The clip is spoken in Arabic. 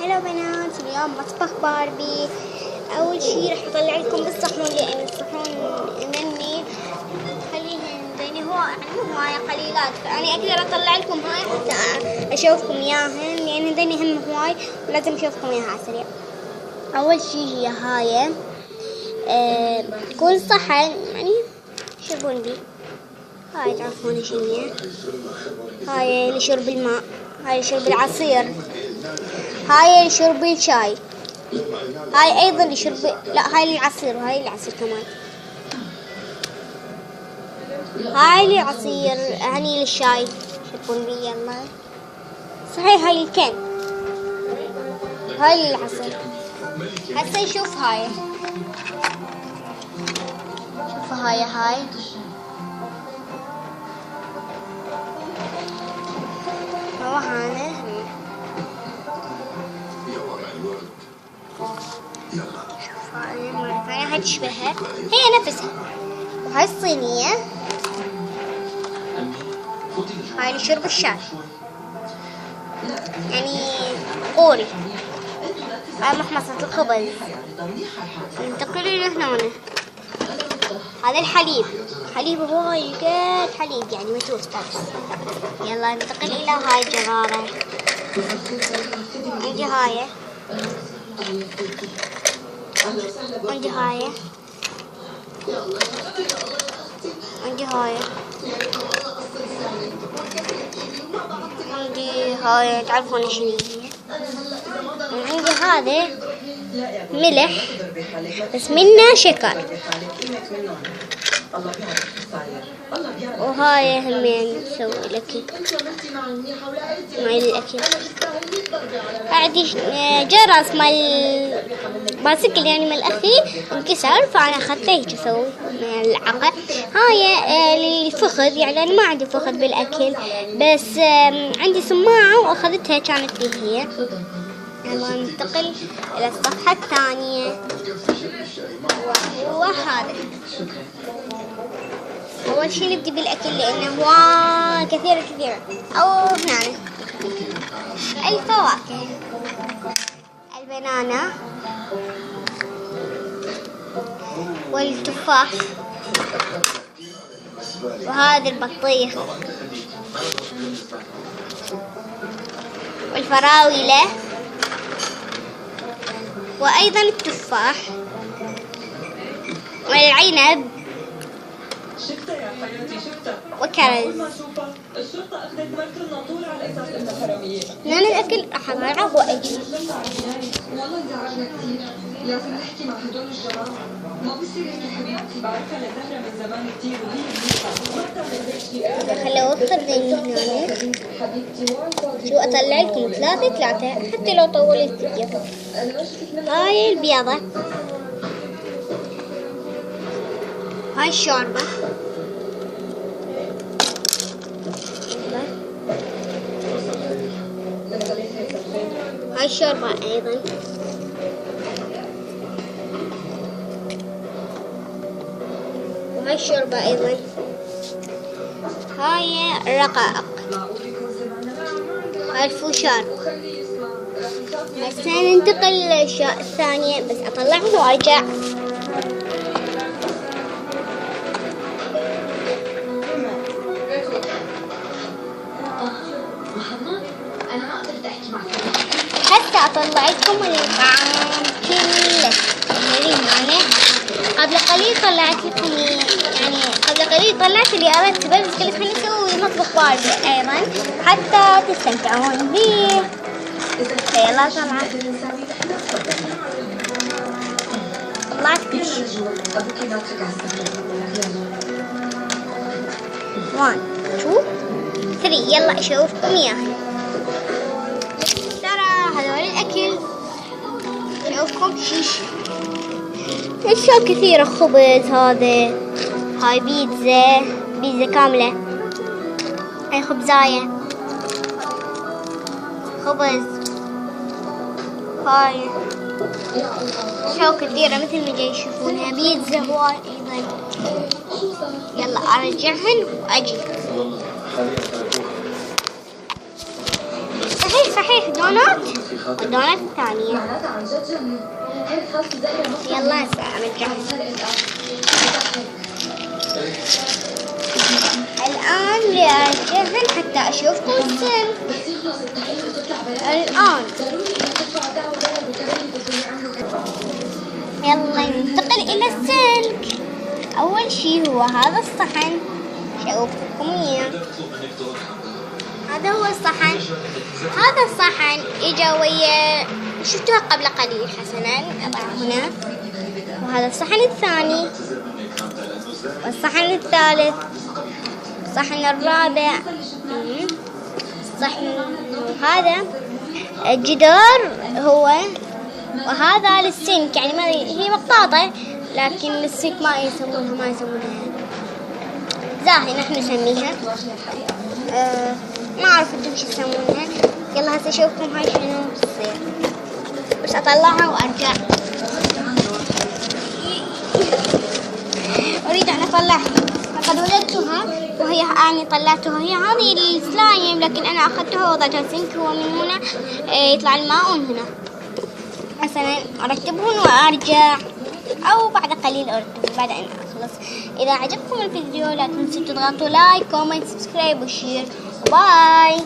هلا بنات، اليوم مطبخ باربي. اول شي راح اطلع لكم الصحون لان الصحون مني خليهن زين هو مو هواية قليلات، فاني اقدر اطلع لكم هاي حتى اشوفكم اياهن لان هذني هم هواي ولازم اشوفكم اياها على السريع. اول شي هي هاي كل صحن يعني يشربون بيه. هاي تعرفون شنو هي؟ هاي لشرب الماء، هاي لشرب العصير، هاي لشرب الشاي، هاي ايضا لشرب، لا هاي للعصير وهاي للعصير كمان. هاي للعصير هني للشاي يشربون بيه. يلا صحيح هاي الكن، هاي للعصير. هسه نشوف هاي، شوفوا هاي روحانة. شوف هاي مرة ثانية، هاي تشبهها، هي نفسها. وهاي الصينية، هاي لشرب الشاي يعني قوري. هاي محمصة الخبز. ننتقل إلى هنا. هذا الحليب، حليب هواي قد حليب يعني متوس بس. يلا ننتقل إلى هاي الجرارة. عندي هاي، عندي هاي، عندي هاي، عندي هاي تعرفون شنو هي. عندي هذا ملح بس منه شكر، وهاي همين نسوي الأكل مال الأكل. عندي جرس مال باسكل يعني مال أخي انكسر فأنا أخذته هيك أسوي من العقل. هاي للفخذ يعني أنا ما عندي فخذ بالأكل بس عندي سماعة وأخذتها كانت فيه هي. يلا ننتقل إلى الصفحة الثانية وهو هذا. أول شي نبدي بالأكل لأنه هواي كثيرة أو هنا الفواكه، البنانا والتفاح وهذا البطيخ والفراولة وأيضا التفاح والعنب وكرز. من الأكل راح أمرعه وأجي. والله زعجنا كثير، لازم نحكي مع هدول الجماعة. ما بصير هيك حبيبتي، بعرفها لزهرة من زمان كثير وهي خلوا أوصل زي هنا. شو أطلع لكم ثلاثة حتى لو طولت الفيديو. هاي البيضة، هاي الشوربة، هاي الشوربة أيضا، وهاي الشوربة أيضا، هاي الرقائق، هاي الفوشار. هسه ننتقل للأشياء الثانية بس أطلعهم وأرجع. حتى أطلع لكم الطعام كله اللي هنا. قبل قليل طلعت لكم يعني طلعت اللي أردت بس قلت خليني أسوي مطبخ باربي أيضا حتى تستمتعون بيه. يلا طلعت كل شيء. 1 2 3 يلا أشوفكم إياه. هذول الأكل شوفكم شيش أشياء كثيرة. خبز، هذا هاي بيتزا كاملة، هاي خبزاية، خبز، هاي أشياء كثيرة مثل ما جاي تشوفونها. بيتزا هواي أيضا. يلا أرجعهن وأجي. صحيح دونات والدونات الثانية. معناتها عن جد جنة. هي خالتي زاهرة مصر. يلا هسه أعمل جاهز. الآن لأجهز حتى أشوفكم السلك. بس يخلص التحقيق وتطلع الآن ضروري إنك تدفع دعوة لها وكمان بدهم يعملوا. يلا ننتقل إلى السلك. أول شي هو هذا الصحن، شوفكم إياه. هذا هو الصحن. هذا الصحن إجا ويا شفتوها قبل قليل حسنا، أضع هنا. وهذا الصحن الثاني، والصحن الثالث، الصحن الرابع، الصحن. وهذا الجدار هو، وهذا للسنك، يعني ما هي مطاطة لكن السنك ما يسمونها زاهي نحن نسميها. ما أعرف انتم شو يسمونها. يلا هسه اشوفكم هاي شنو تصير، بس اطلعها وارجع. اريد ان اطلعها، لقد ولدتها وهي يعني طلعتها. هي هذه السلايم لكن انا اخذتها ووضعتها سنك، ومن هنا يطلع الماء من هنا. مثلا ارتبهن وارجع، او بعد قليل ارتب بعد ان اخلص. اذا عجبكم الفيديو لا تنسوا تضغطوا لايك كومنت سبسكرايب وشير. باي.